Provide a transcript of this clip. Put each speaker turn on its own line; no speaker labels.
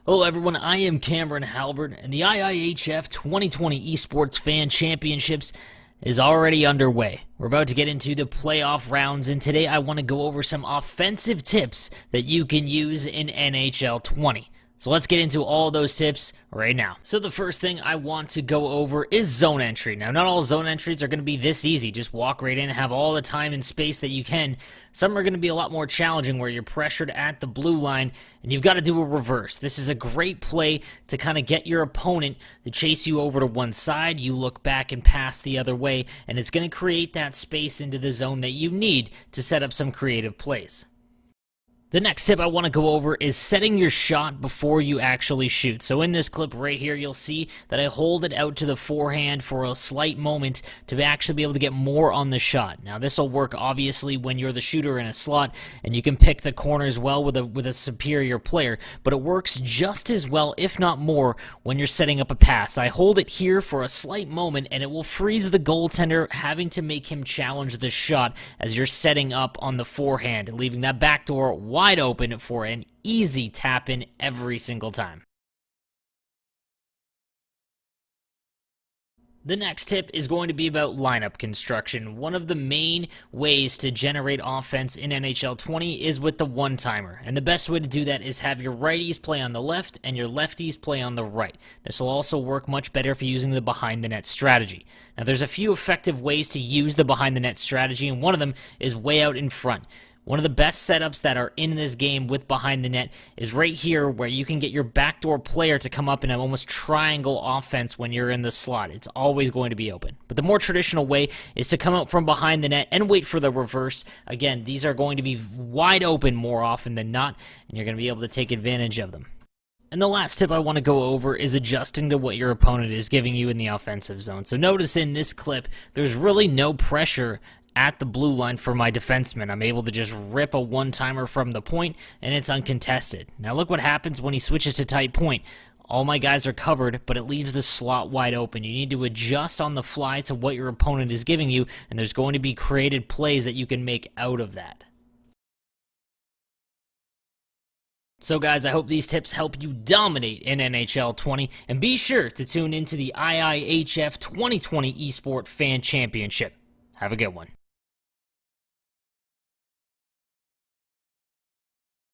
Hello everyone, I am Cameron Halbert, and the IIHF 2020 Esports Fan Championships is already underway. We're about to get into the playoff rounds, and today I want to go over some offensive tips that you can use in NHL 20. So let's get into all those tips right now. So the first thing I want to go over is zone entry. Now, not all zone entries are going to be this easy. Just walk right in and have all the time and space that you can. Some are going to be a lot more challenging where you're pressured at the blue line and you've got to do a reverse. This is a great play to kind of get your opponent to chase you over to one side. You look back and pass the other way, and it's going to create that space into the zone that you need to set up some creative plays. The next tip I want to go over is setting your shot before you actually shoot. So in this clip right here, you'll see that I hold it out to the forehand for a slight moment to actually be able to get more on the shot. Now this will work obviously when you're the shooter in a slot and you can pick the corners well with a superior player, but it works just as well, if not more, when you're setting up a pass. I hold it here for a slight moment and it will freeze the goaltender having to make him challenge the shot as you're setting up on the forehand, leaving that back door wide open for an easy tap in every single time. The next tip is going to be about lineup construction. One of the main ways to generate offense in NHL 20 is with the one-timer, and the best way to do that is have your righties play on the left and your lefties play on the right. This will also work much better if you're using the behind-the-net strategy. Now, there's a few effective ways to use the behind-the-net strategy, and one of them is way out in front. One of the best setups that are in this game with behind the net is right here where you can get your backdoor player to come up in an almost triangle offense when you're in the slot. It's always going to be open. But the more traditional way is to come out from behind the net and wait for the reverse. Again, these are going to be wide open more often than not, and you're going to be able to take advantage of them. And the last tip I want to go over is adjusting to what your opponent is giving you in the offensive zone. So notice in this clip, there's really no pressure at the blue line for my defenseman. I'm able to just rip a one-timer from the point, and it's uncontested. Now look what happens when he switches to tight point. All my guys are covered, but it leaves the slot wide open. You need to adjust on the fly to what your opponent is giving you, and there's going to be created plays that you can make out of that. So guys, I hope these tips help you dominate in NHL 20, and be sure to tune into the IIHF 2020 Esport Fan Championship. Have a good one.